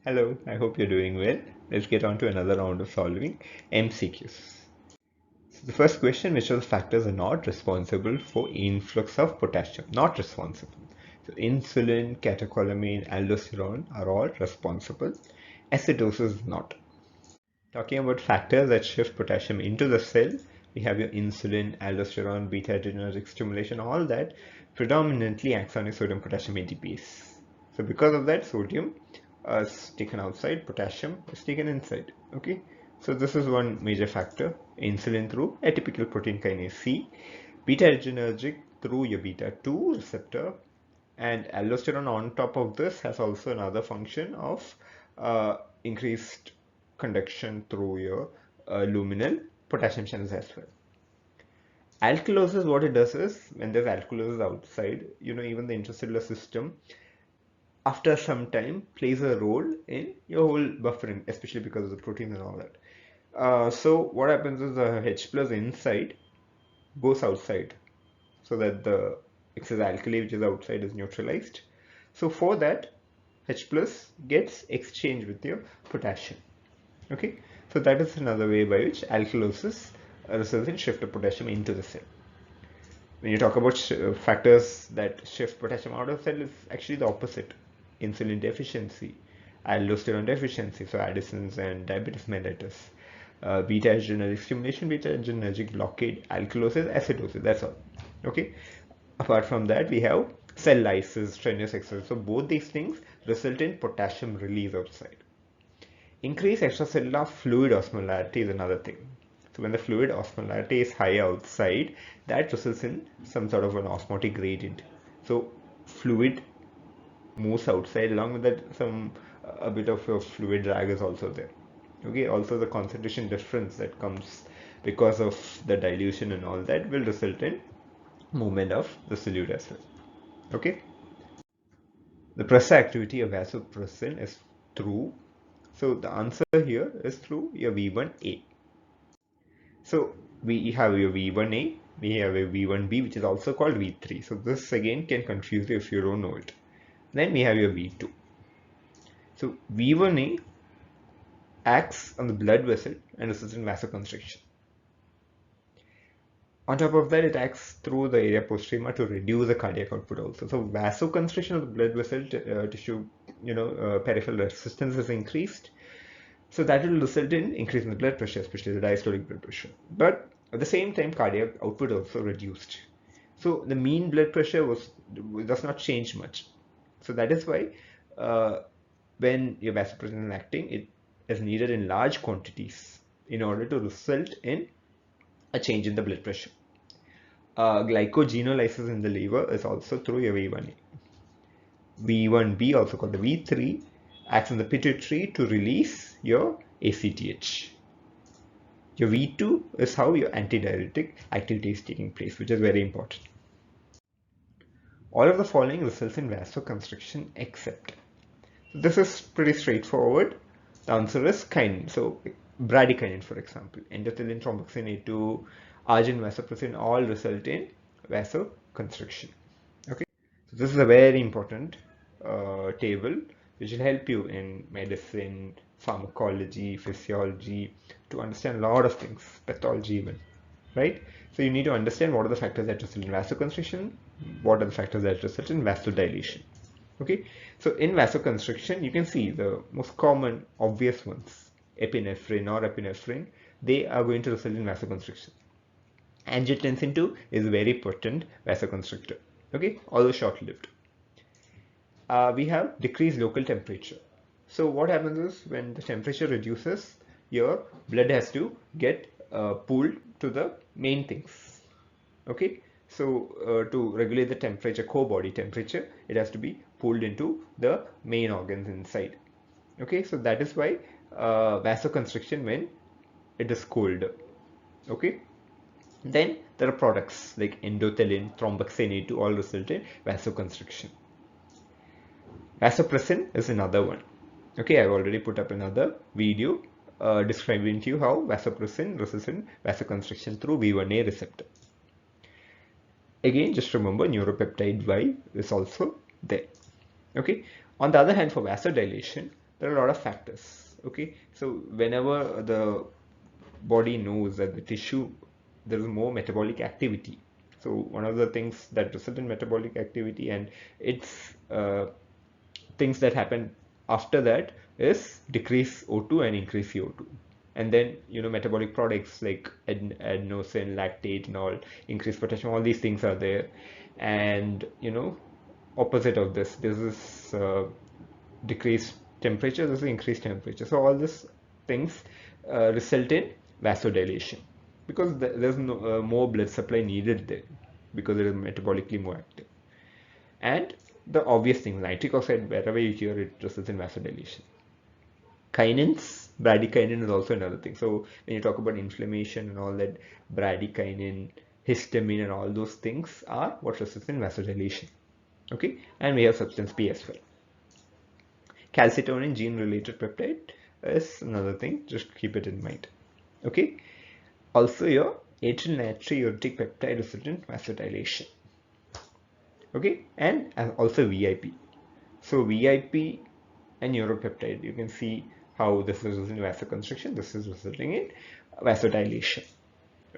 Hello, I hope you're doing well. Let's get on to another round of solving MCQs. So the first question, which are the factors are not responsible for influx of potassium? Not responsible. So insulin, catecholamine, aldosterone are all responsible. Acidosis not. Talking about factors that shift potassium into the cell, we have your insulin, aldosterone, beta-adrenergic stimulation, all that predominantly acts on your sodium potassium ATPase. So because of that, sodium is taken outside, potassium is taken inside. Okay, so this is one major factor. Insulin through atypical protein kinase C, beta-adrenergic through your beta-2 receptor, and aldosterone on top of this has also another function of increased conduction through your luminal potassium channels as well. Alkalosis, what it does is when there's alkalosis outside, even the intracellular system after some time plays a role in your whole buffering, especially because of the proteins and all that. So what happens is the H plus inside goes outside so that the excess alkali which is outside is neutralized. So for that, H plus gets exchanged with your potassium. Okay, so that is another way by which alkalosis results in shift of potassium into the cell. When you talk about factors that shift potassium out of the cell, it's actually the opposite. Insulin deficiency, aldosterone deficiency, so Addison's and diabetes mellitus, beta-adrenergic stimulation, beta-adrenergic blockade, alkalosis, acidosis, that's all. Okay. Apart from that, we have cell lysis, strenuous exercise. So both these things result in potassium release outside. Increased extracellular fluid osmolarity is another thing. So when the fluid osmolarity is high outside, that results in some sort of an osmotic gradient. So fluid moves outside, along with that a bit of a fluid drag is also there. Okay, also the concentration difference that comes because of the dilution and all that will result in movement of the solute as well. Okay, the pressor activity of vasopressin is through, so the answer here is through your V1A. So we have your V1A, we have a V1B, which is also called V3. So this again can confuse you if you don't know it. Then we have your V2. So V1A acts on the blood vessel and results in vasoconstriction. On top of that, it acts through the area postrema to reduce the cardiac output also. So vasoconstriction of the blood vessel tissue, peripheral resistance is increased. So that will result in increase in the blood pressure, especially the diastolic blood pressure. But at the same time, cardiac output also reduced. So the mean blood pressure does not change much. So that is why when your vasopressin is acting, it is needed in large quantities in order to result in a change in the blood pressure. Glycogenolysis in the liver is also through your V1A. V1B, also called the V3, acts on the pituitary to release your ACTH. Your V2 is how your antidiuretic activity is taking place, which is very important. All of the following results in vasoconstriction except. So this is pretty straightforward. The answer is kinin. So bradykinin, for example, endothelin, thromboxane A2, argin, vasopressin all result in vasoconstriction. Okay, so this is a very important table which will help you in medicine, pharmacology, physiology, to understand a lot of things, pathology even, right? So you need to understand what are the factors that result in vasoconstriction, what are the factors that result in vasodilation. Okay, so in vasoconstriction, you can see the most common obvious ones, epinephrine or epinephrine, they are going to result in vasoconstriction. Angiotensin 2 is a very potent vasoconstrictor, okay, although short-lived. We have decreased local temperature. So what happens is when the temperature reduces, your blood has to get pulled to the main things. Okay, so to regulate the temperature, core body temperature, it has to be pulled into the main organs inside. Okay, so that is why vasoconstriction when it is cold. Okay, then there are products like endothelin, thromboxane A2 all result in vasoconstriction. Vasopressin is another one. Okay, I've already put up another video describing to you how vasopressin results in vasoconstriction through V1A receptor. Again, just remember neuropeptide Y is also there. Okay. On the other hand, for vasodilation, There are a lot of factors. Okay, so whenever the body knows that the tissue, there is more metabolic activity. So one of the things that result in metabolic activity and its things that happen after that is decrease O2 and increase CO2. And then, metabolic products like adenosine, lactate and all, increased potassium, all these things are there. And, opposite of this is decreased temperature, this is increased temperature. So all these things result in vasodilation because there's more blood supply needed there because it is metabolically more active. And the obvious thing, nitric oxide, wherever you hear it, results in vasodilation. Kinins, bradykinin is also another thing. So when you talk about inflammation and all that, bradykinin, histamine and all those things are what results in vasodilation. Okay, and we have substance P as well. Calcitonin gene-related peptide is another thing, just keep it in mind. Okay, also your atrial natriuretic peptide results in vasodilation. Okay, and also VIP. So VIP and neuropeptide, you can see how this is resulting in vasoconstriction, this is resulting in vasodilation.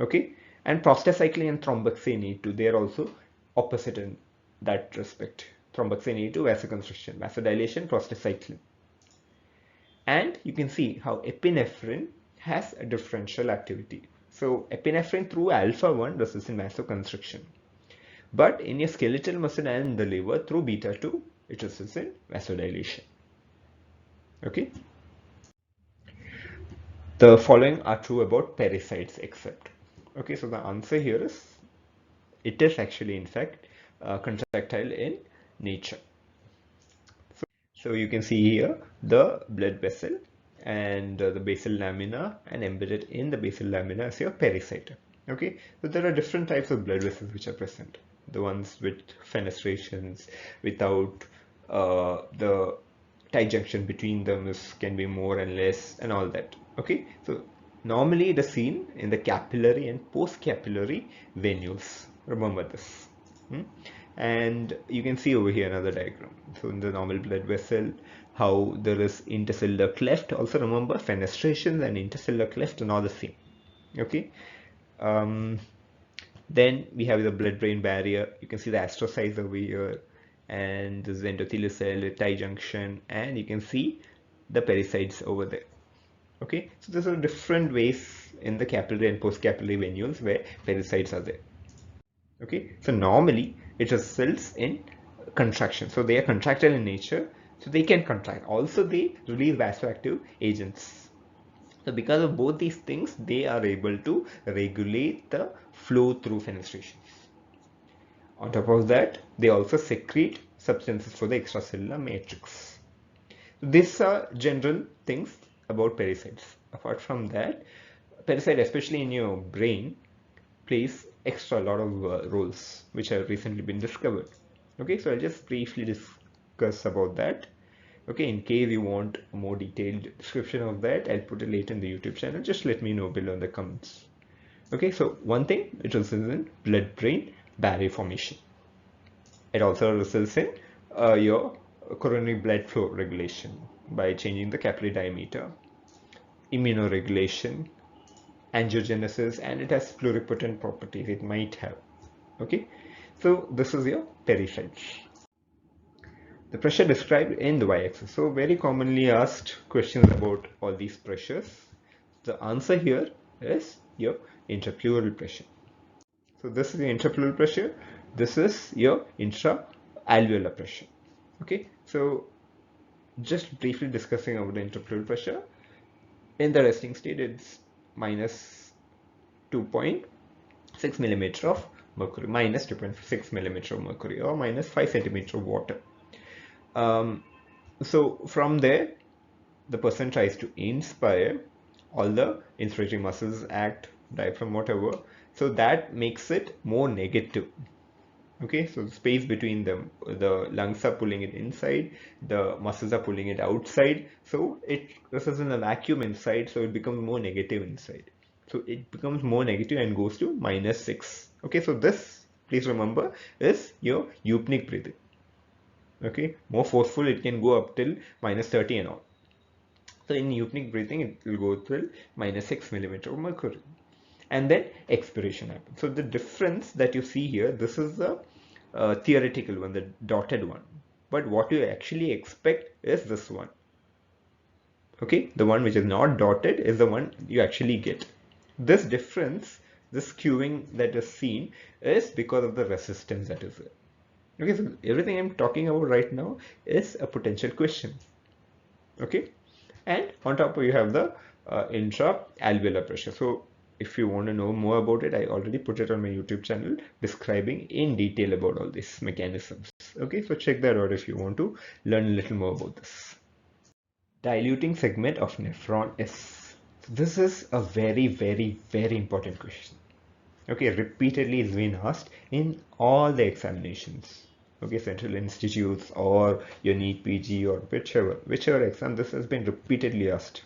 Okay, and prostacyclin and thromboxane A2, they are also opposite in that respect. Thromboxane A2, vasoconstriction, vasodilation, prostacyclin. And you can see how epinephrine has a differential activity. So epinephrine through alpha-1 results in vasoconstriction. But in your skeletal muscle and the liver through beta-2, it results in vasodilation. Okay. The following are true about pericytes except. Okay, so the answer here is, it is actually in fact contractile in nature. So you can see here the blood vessel and the basal lamina, and embedded in the basal lamina is your pericyte. Okay, so there are different types of blood vessels which are present. The ones with fenestrations, without the tight junction between them can be more and less and all that. Okay, so normally it is seen in the capillary and post-capillary venules. Remember this. And you can see over here another diagram. So in the normal blood vessel, how there is intercellular cleft. Also remember, fenestrations and intercellular cleft are not the same. Okay. Then we have the blood-brain barrier. You can see the astrocytes over here, and this is endothelial cell, tight junction, and you can see the pericytes over there. Okay, so there are different ways in the capillary and post-capillary venules where pericytes are there. Okay, so normally it results in contraction. So they are contractile in nature, so they can contract. Also, they release vasoactive agents. So because of both these things, they are able to regulate the flow through fenestrations. On top of that, they also secrete substances for the extracellular matrix. So these are general things about pericytes. Apart from that, pericyte, especially in your brain, plays extra lot of roles which have recently been discovered. Okay, so I'll just briefly discuss about that. Okay, in case you want a more detailed description of that, I'll put it later in the YouTube channel. Just let me know below in the comments. Okay, so one thing, it results in blood-brain barrier formation. It also results in your coronary blood flow regulation by changing the capillary diameter, immunoregulation, angiogenesis, and it has pluripotent properties. It might have. Okay, so this is your pericytes. The pressure described in the y-axis. So very commonly asked questions about all these pressures. The answer here is your intrapleural pressure. So this is the intrapleural pressure. This is your intra-alveolar pressure. Okay, so just briefly discussing about the intrapleural pressure. In the resting state, it's minus 2.6 millimeter of mercury, minus 2.6 millimeter of mercury, or minus 5 centimeter of water. So from there, the person tries to inspire, all the inspiratory muscles act, diaphragm, whatever. So that makes it more negative. Okay, so the space between them, the lungs are pulling it inside, the muscles are pulling it outside. So it results in a vacuum inside, so it becomes more negative inside. So it becomes more negative and goes to minus 6. Okay, so this, please remember, is your eupnic breathing. Okay, more forceful, it can go up till minus 30 and all. So in eutonic breathing, it will go till -6 millimeter of mercury. And then expiration happens. So the difference that you see here, this is the theoretical one, the dotted one. But what you actually expect is this one. Okay, the one which is not dotted is the one you actually get. This difference, this skewing that is seen, is because of the resistance that is there. Okay, so everything I'm talking about right now is a potential question. Okay, and on top you have the intra-alveolar pressure. So if you want to know more about it, I already put it on my YouTube channel describing in detail about all these mechanisms. Okay, so check that out if you want to learn a little more about this. Diluting segment of nephron is. This is a very, very, very important question. Okay, repeatedly it's been asked in all the examinations. Okay, central institutes or your NEET PG or whichever exam, this has been repeatedly asked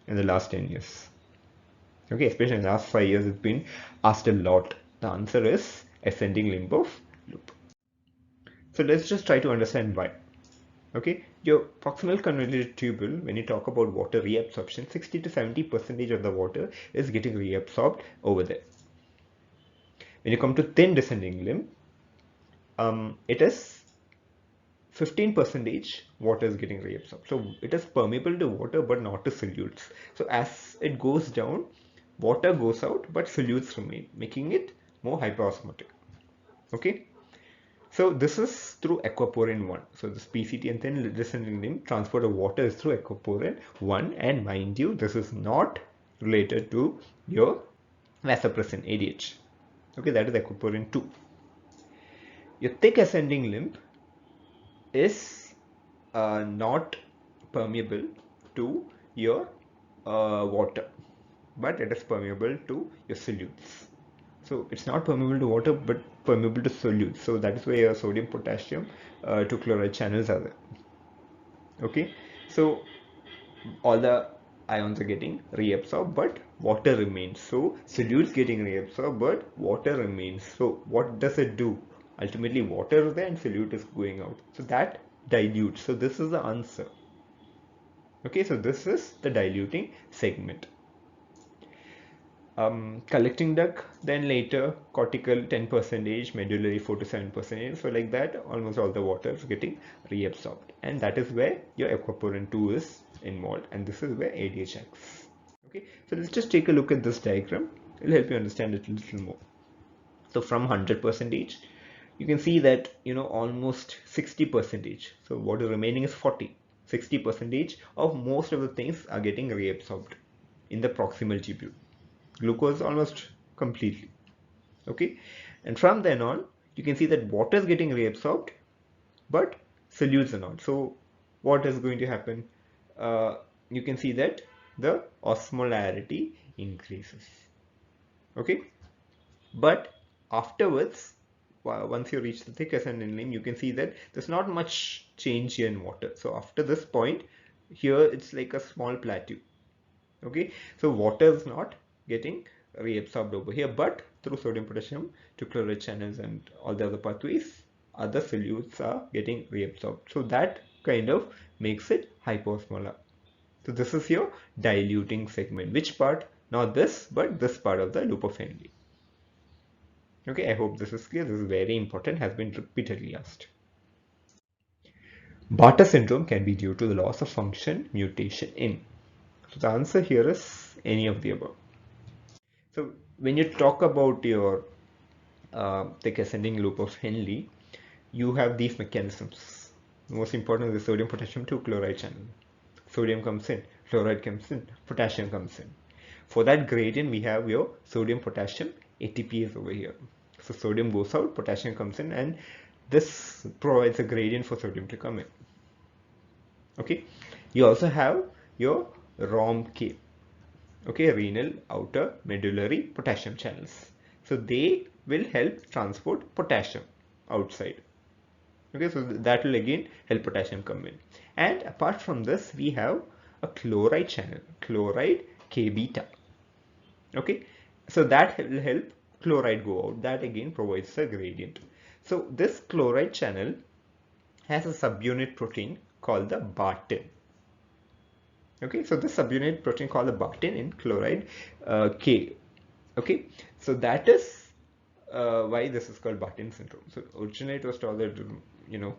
in the last 10 years. Okay, especially in the last 5 years, it's been asked a lot. The answer is ascending limb of loop. So let's just try to understand why. Okay, your proximal convoluted tubule, when you talk about water reabsorption, 60 to 70% of the water is getting reabsorbed over there. When you come to thin descending limb, it is 15% water is getting reabsorbed. So it is permeable to water but not to solutes. So as it goes down, water goes out but solutes remain, making it more hyperosmotic. Okay. So this is through aquaporin 1. So this PCT and thin descending limb transport of water is through aquaporin 1, and mind you, this is not related to your vasopressin ADH. Okay, that is aquaporin 2. Your thick ascending limb is not permeable to your water, but it is permeable to your solutes. So it's not permeable to water but permeable to solutes. So that is why your sodium potassium to chloride channels are there. Okay, so all the ions are getting reabsorbed but water remains. So solutes getting reabsorbed but water remains. So what does it do? Ultimately water is there and solute is going out. So that dilutes. So this is the answer. Okay, so this is the diluting segment. Collecting duct, then later cortical 10%, medullary 4 to 7%. So like that, almost all the water is getting reabsorbed, and that is where your aquaporin 2 is involved, and this is where ADH acts. Okay, so let's just take a look at this diagram. It'll help you understand it a little more. So from 100%, you can see that almost 60%. So what is remaining is 60% of most of the things are getting reabsorbed in the proximal tubule. Glucose almost completely. Okay, and from then on you can see that water is getting reabsorbed but solutes are not. So what is going to happen? You can see that the osmolarity increases. Okay, but afterwards, once you reach the thick ascending limb, you can see that there's not much change here in water. So after this point here, it's like a small plateau. Okay, so water is not getting reabsorbed over here, but through sodium potassium to chloride channels and all the other pathways, other solutes are getting reabsorbed. So that kind of makes it hyposmolar. So this is your diluting segment. Which part? Not this, but this part of the loop of Henle. Okay, I hope this is clear. This is very important, has been repeatedly asked. Bartter syndrome can be due to the loss of function mutation in. So the answer here is any of the above. So when you talk about your thick ascending loop of Henle, you have these mechanisms. The most important is the sodium potassium 2 chloride channel. Sodium comes in, chloride comes in, potassium comes in. For that gradient, we have your sodium potassium ATPase over here. So sodium goes out, potassium comes in, and this provides a gradient for sodium to come in. Okay, you also have your ROMK. Okay, renal, outer, medullary potassium channels. So they will help transport potassium outside. Okay, so that will again help potassium come in. And apart from this, we have a chloride channel, chloride K beta. Okay, so that will help chloride go out. That again provides a gradient. So this chloride channel has a subunit protein called the Bartter. Okay, so this subunit protein called the Bartter in chloride K. Okay, so that is why this is called Bartter syndrome. So originally it was told that, you know,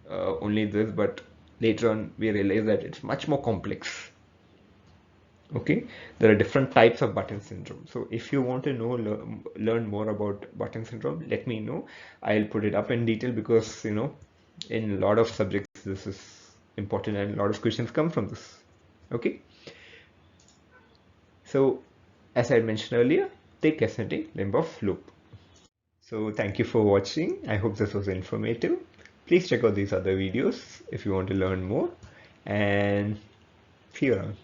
only this, but later on we realized that it's much more complex. Okay, there are different types of Bartter syndrome. So if you want to know, learn more about Bartter syndrome, let me know. I'll put it up in detail because, you know, in a lot of subjects this is important and a lot of questions come from this. Okay, so as I mentioned earlier, take ascending limb of loop. So thank you for watching. I hope this was informative. Please check out these other videos if you want to learn more, and see you around.